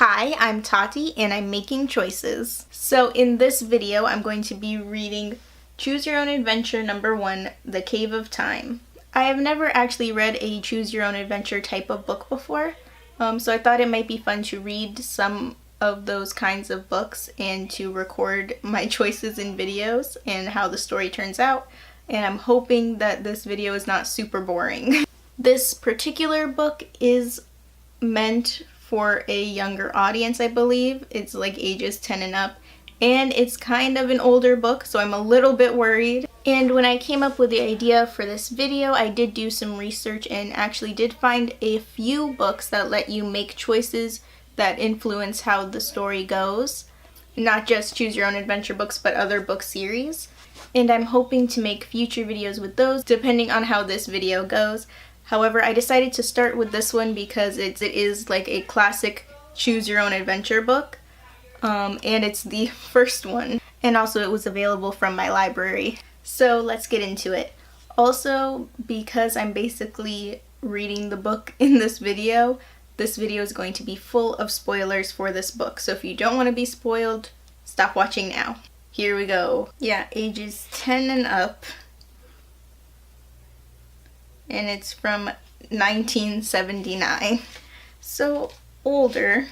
Hi, I'm Tati and I'm making choices. So in this video, I'm going to be reading Choose Your Own Adventure #1, The Cave of Time. I have never actually read a Choose Your Own Adventure type of book before, so I thought it might be fun to read some of those kinds of books and to record my choices in videos and how the story turns out, and I'm hoping that this video is not super boring. This particular book is meant for a younger audience, I believe. It's like ages 10 and up, and it's kind of an older book, so I'm a little bit worried. And when I came up with the idea for this video, I did do some research and actually did find a few books that let you make choices that influence how the story goes. Not just Choose Your Own Adventure books, but other book series. And I'm hoping to make future videos with those, depending on how this video goes. However, I decided to start with this one because it is like a classic Choose Your Own Adventure book, and it's the first one, and also it was available from my library. So let's get into it. Also, because I'm basically reading the book in this video is going to be full of spoilers for this book, so if you don't want to be spoiled, stop watching now. Here we go. Yeah, ages 10 and up. And it's from 1979, so older,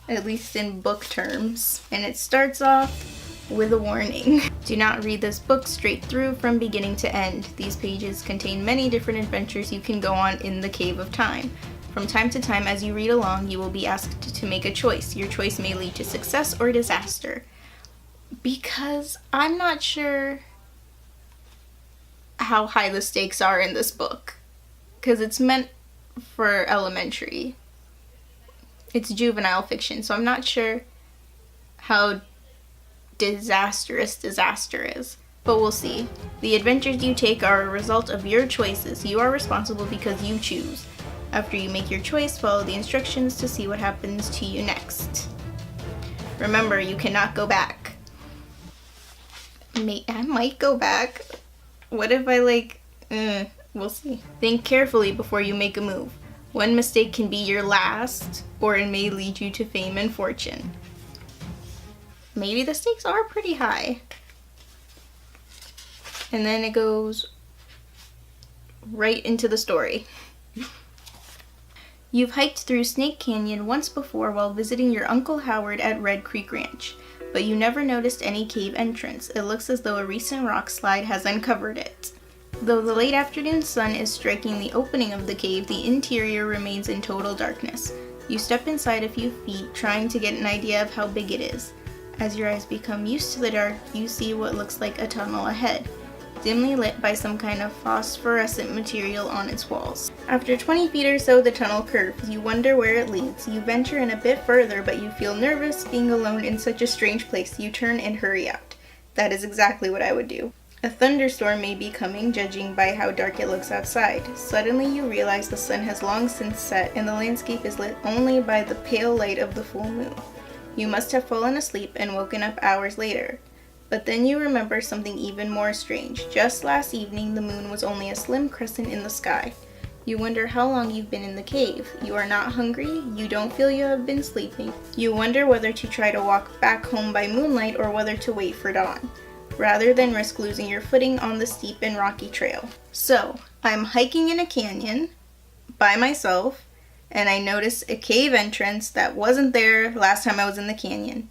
at least in book terms. And it starts off with a warning. Do not read this book straight through from beginning to end. These pages contain many different adventures you can go on in the Cave of Time. From time to time, as you read along, you will be asked to make a choice. Your choice may lead to success or disaster. Because I'm not sure how high the stakes are in this book, because it's meant for elementary. It's juvenile fiction, so I'm not sure how disastrous disaster is, but we'll see. The adventures you take are a result of your choices. You are responsible because you choose. After you make your choice, follow the instructions to see what happens to you next. Remember, you cannot go back. I might go back. What if I we'll see. Think carefully before you make a move. One mistake can be your last, or it may lead you to fame and fortune. Maybe the stakes are pretty high. And then it goes right into the story. You've hiked through Snake Canyon once before while visiting your Uncle Howard at Red Creek Ranch, but you never noticed any cave entrance. It looks as though a recent rock slide has uncovered it. Though the late afternoon sun is striking the opening of the cave, the interior remains in total darkness. You step inside a few feet, trying to get an idea of how big it is. As your eyes become used to the dark, you see what looks like a tunnel ahead, dimly lit by some kind of phosphorescent material on its walls. After 20 feet or so, the tunnel curves. You wonder where it leads. You venture in a bit further, but you feel nervous being alone in such a strange place. You turn and hurry out. That is exactly what I would do. A thunderstorm may be coming, judging by how dark it looks outside. Suddenly you realize the sun has long since set, and the landscape is lit only by the pale light of the full moon. You must have fallen asleep and woken up hours later. But then you remember something even more strange. Just last evening, the moon was only a slim crescent in the sky. You wonder how long you've been in the cave. You are not hungry. You don't feel you have been sleeping. You wonder whether to try to walk back home by moonlight or whether to wait for dawn, rather than risk losing your footing on the steep and rocky trail. So, I'm hiking in a canyon by myself, and I notice a cave entrance that wasn't there last time I was in the canyon.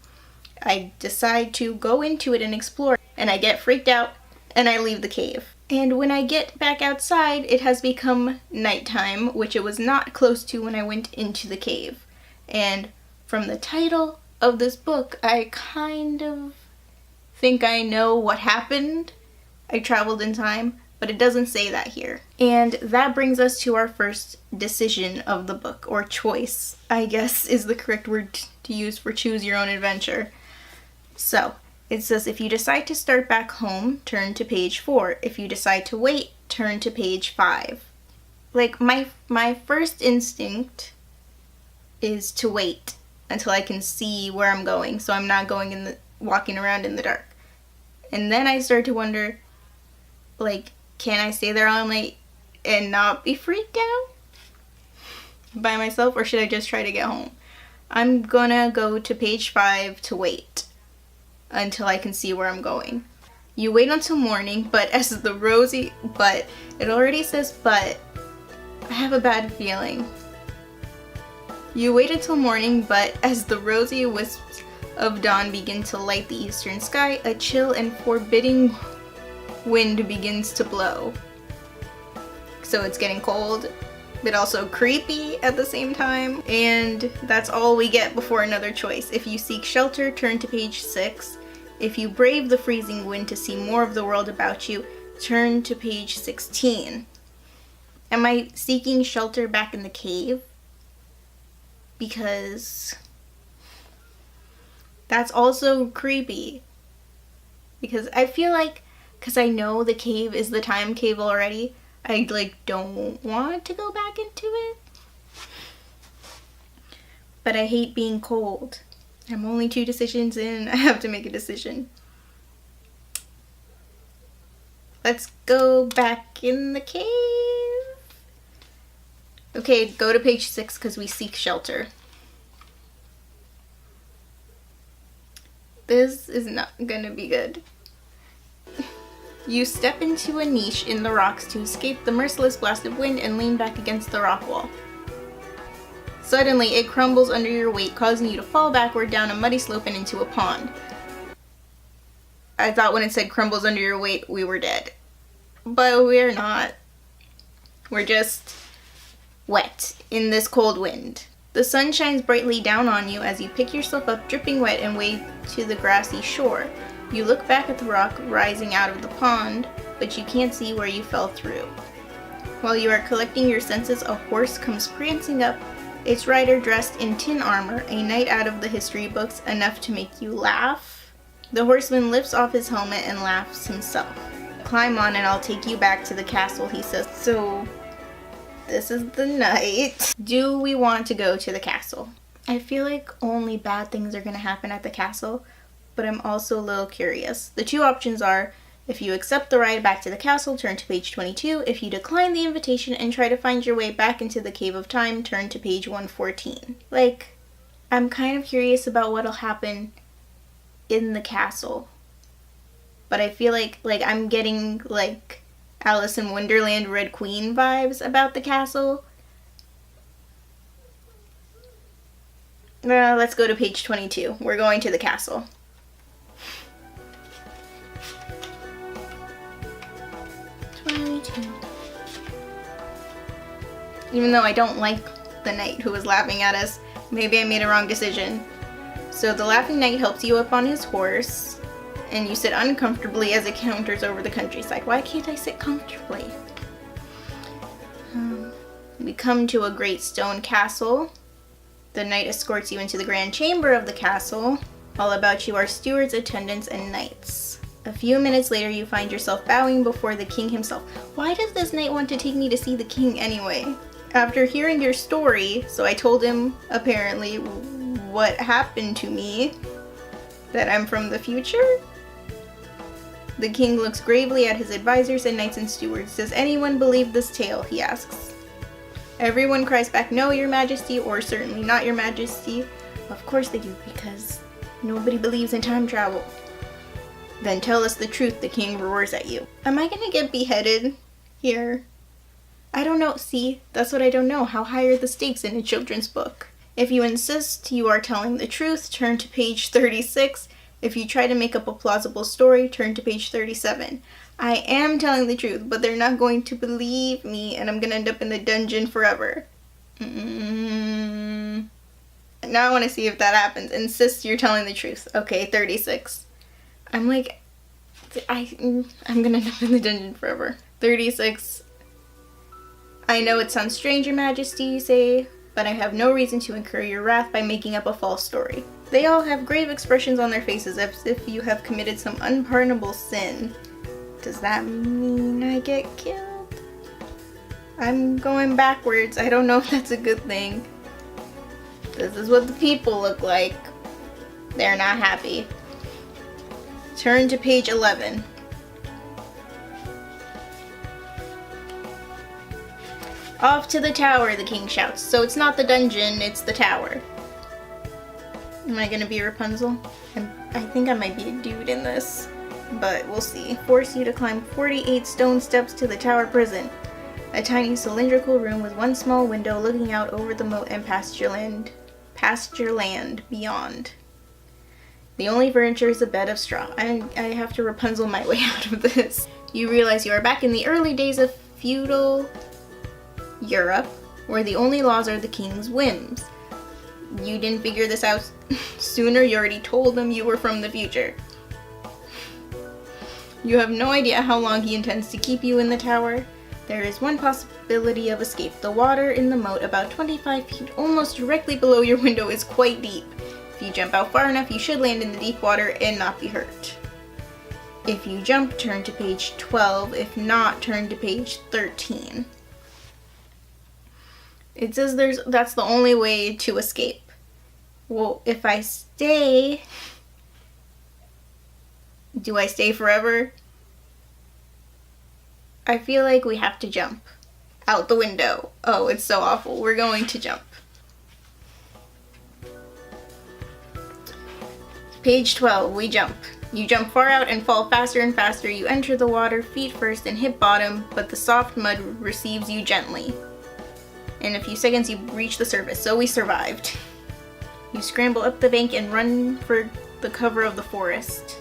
I decide to go into it and explore, and I get freaked out, and I leave the cave. And when I get back outside, it has become nighttime, which it was not close to when I went into the cave. And from the title of this book, I kind of think I know what happened. I traveled in time, but it doesn't say that here. And that brings us to our first decision of the book, or choice, I guess is the correct word to use for Choose Your Own Adventure. So, it says if you decide to start back home, turn to page 4. If you decide to wait, turn to page 5. Like, my first instinct is to wait until I can see where I'm going, so I'm not walking around in the dark. And then I start to wonder, can I stay there all night and not be freaked out? by myself, or should I just try to get home? I'm gonna go to page 5 to wait until I can see where I'm going. You wait until morning, but it already says but. I have a bad feeling. You wait until morning, but as the rosy wisps of dawn begin to light the eastern sky, a chill and forbidding wind begins to blow. So it's getting cold, but also creepy at the same time. And that's all we get before another choice. If you seek shelter, turn to page 6. If you brave the freezing wind to see more of the world about you, turn to page 16. Am I seeking shelter back in the cave? Because that's also creepy. Because I feel like, because I know the cave is the time cave already, I don't want to go back into it. But I hate being cold. I'm only 2 decisions in. I have to make a decision. Let's go back in the cave. Okay, go to page 6 because we seek shelter. This is not gonna be good. You step into a niche in the rocks to escape the merciless blast of wind and lean back against the rock wall. Suddenly, it crumbles under your weight, causing you to fall backward down a muddy slope and into a pond. I thought when it said crumbles under your weight, we were dead. But we're not. We're just wet in this cold wind. The sun shines brightly down on you as you pick yourself up dripping wet and wade to the grassy shore. You look back at the rock rising out of the pond, but you can't see where you fell through. While you are collecting your senses, a horse comes prancing up, its rider dressed in tin armor, a knight out of the history books, enough to make you laugh. The horseman lifts off his helmet and laughs himself. Climb on and I'll take you back to the castle, he says. So, this is the night. Do we want to go to the castle? I feel like only bad things are going to happen at the castle, but I'm also a little curious. The 2 options are, if you accept the ride back to the castle, turn to page 22. If you decline the invitation and try to find your way back into the Cave of Time, turn to page 114. I'm kind of curious about what'll happen in the castle. But I feel like I'm getting, Alice in Wonderland Red Queen vibes about the castle. Let's go to page 22. We're going to the castle. Even though I don't like the knight who was laughing at us, maybe I made a wrong decision. So the laughing knight helps you up on his horse, and you sit uncomfortably as it canters over the countryside. Why can't I sit comfortably? We come to a great stone castle. The knight escorts you into the grand chamber of the castle. All about you are stewards, attendants, and knights. A few minutes later, you find yourself bowing before the king himself. Why does this knight want to take me to see the king anyway? After hearing your story, so I told him, apparently, what happened to me, that I'm from the future? The king looks gravely at his advisors and knights and stewards. Does anyone believe this tale? He asks. Everyone cries back, no, your majesty, or certainly not your majesty. Of course they do, because nobody believes in time travel. Then tell us the truth, the king roars at you. Am I gonna get beheaded here? I don't know. See, that's what I don't know. How high are the stakes in a children's book? If you insist you are telling the truth, turn to page 36. If you try to make up a plausible story, turn to page 37. I am telling the truth, but they're not going to believe me, and I'm gonna end up in the dungeon forever. Now I want to see if that happens. Insist you're telling the truth. Okay, 36. I'm gonna end up in the dungeon forever. 36. I know it sounds strange, your majesty, you say, but I have no reason to incur your wrath by making up a false story. They all have grave expressions on their faces as if you have committed some unpardonable sin. Does that mean I get killed? I'm going backwards. I don't know if that's a good thing. This is what the people look like. They're not happy. Turn to page 11. Off to the tower, the king shouts. So it's not the dungeon, it's the tower. Am I gonna be Rapunzel? I think I might be a dude in this, but we'll see. Force you to climb 48 stone steps to the tower prison. A tiny cylindrical room with one small window looking out over the moat and pasture land beyond. The only furniture is a bed of straw. I have to Rapunzel my way out of this. You realize you are back in the early days of feudal Europe, where the only laws are the king's whims. You didn't figure this out sooner, you already told him you were from the future. You have no idea how long he intends to keep you in the tower. There is one possibility of escape. The water in the moat, about 25 feet, almost directly below your window, is quite deep. If you jump out far enough, you should land in the deep water and not be hurt. If you jump, turn to page 12. If not, turn to page 13. It says that's the only way to escape. Well, if I stay, do I stay forever? I feel like we have to jump out the window. Oh, it's so awful. We're going to jump. Page 12, we jump. You jump far out and fall faster and faster. You enter the water feet first and hit bottom, but the soft mud receives you gently. In a few seconds, you reach the surface, so we survived. You scramble up the bank and run for the cover of the forest.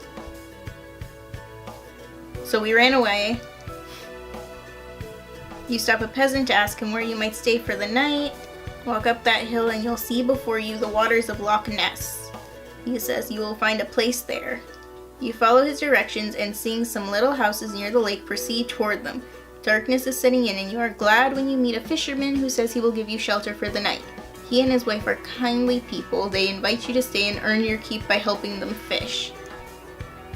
So we ran away. You stop a peasant to ask him where you might stay for the night. Walk up that hill and you'll see before you the waters of Loch Ness. He says you will find a place there. You follow his directions and seeing some little houses near the lake, proceed toward them. Darkness is setting in and you are glad when you meet a fisherman who says he will give you shelter for the night. He and his wife are kindly people. They invite you to stay and earn your keep by helping them fish.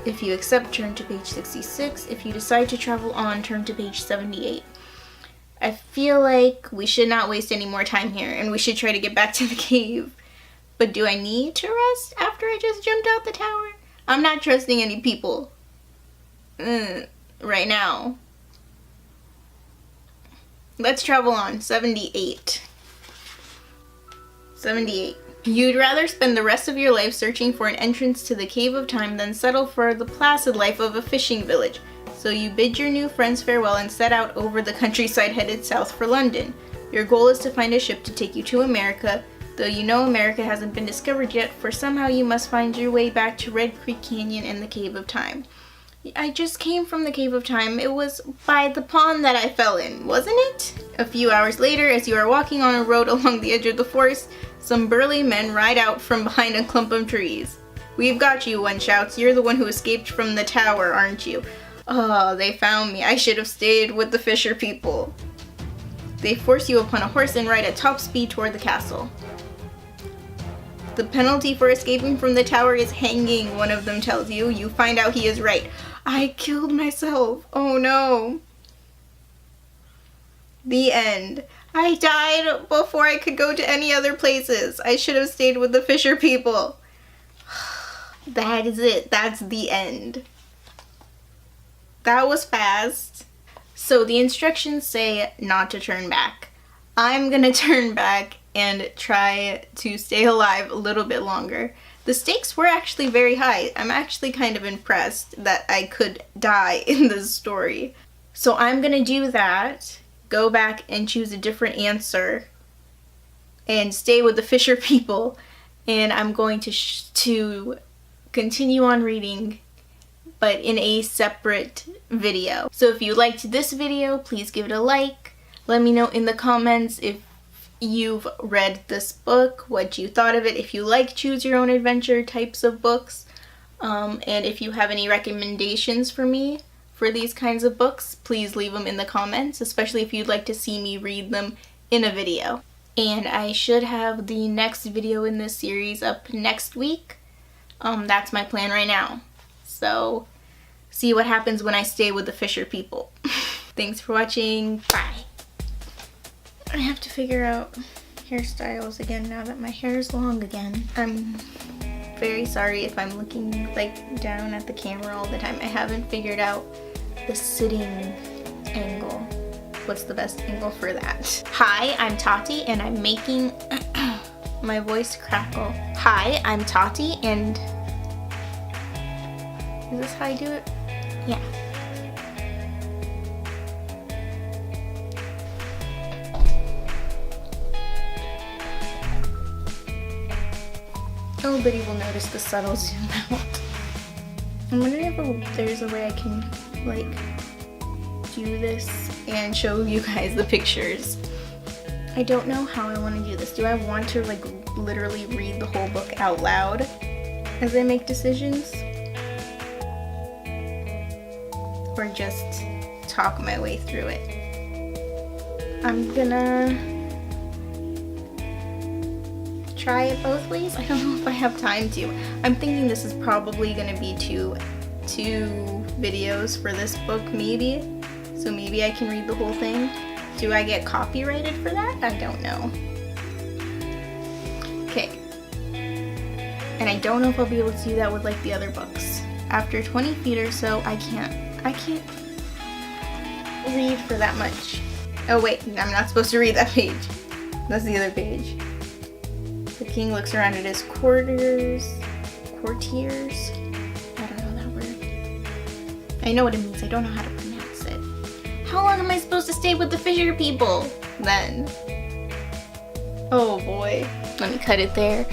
If you accept, turn to page 66. If you decide to travel on, turn to page 78. I feel like we should not waste any more time here and we should try to get back to the cave. But do I need to rest after I just jumped out the tower? I'm not trusting any people. Right now. Let's travel on. 78. 78. You'd rather spend the rest of your life searching for an entrance to the Cave of Time than settle for the placid life of a fishing village. So you bid your new friends farewell and set out over the countryside headed south for London. Your goal is to find a ship to take you to America, though you know America hasn't been discovered yet, for somehow you must find your way back to Red Creek Canyon and the Cave of Time. I just came from the Cave of Time. It was by the pond that I fell in, wasn't it? A few hours later, as you are walking on a road along the edge of the forest, some burly men ride out from behind a clump of trees. "We've got you," one shouts. "You're the one who escaped from the tower, aren't you?" "Oh, they found me. I should have stayed with the fisher people." They force you upon a horse and ride at top speed toward the castle. "The penalty for escaping from the tower is hanging," one of them tells you. You find out he is right. "I killed myself. Oh no." The end. "I died before I could go to any other places. I should have stayed with the fisher people." That is it. That's the end. That was fast. So the instructions say not to turn back. I'm gonna turn back and try to stay alive a little bit longer. The stakes were actually very high. I'm actually kind of impressed that I could die in this story. So I'm gonna do that, go back and choose a different answer, and stay with the fisher people, and I'm going to continue on reading, but in a separate video. So if you liked this video, please give it a like. Let me know in the comments if you've read this book, what you thought of it, if you like choose your own adventure types of books, and if you have any recommendations for me for these kinds of books, please leave them in the comments, especially if you'd like to see me read them in a video. And I should have the next video in this series up next week. That's my plan right now. So see what happens when I stay with the fisher people. Thanks for watching. Bye. I have to figure out hairstyles again now that my hair is long again. I'm very sorry if I'm looking like down at the camera all the time. I haven't figured out the sitting angle. what's the best angle for that? Hi, I'm Tati and I'm making my voice crackle. Hi, I'm Tati and is this how I do it? Yeah. Nobody will notice the subtle zoom out. I'm wondering if there's a way I can like do this and show you guys the pictures. I don't know how I want to do this. Do I want to like literally read the whole book out loud as I make decisions? Or just talk my way through it? I'm gonna try it both ways. I don't know if I have time to. I'm thinking this is probably gonna be two videos for this book maybe. So maybe I can read the whole thing. Do I get copyrighted for that? I don't know. Okay. And I don't know if I'll be able to do that with like the other books. After 20 feet or so, I can't read for that much. Oh wait, I'm not supposed to read that page. That's the other page. The king looks around at his courtiers. I don't know that word. I know what it means, I don't know how to pronounce it. How long am I supposed to stay with the fisher people then? Oh boy. Let me cut it there.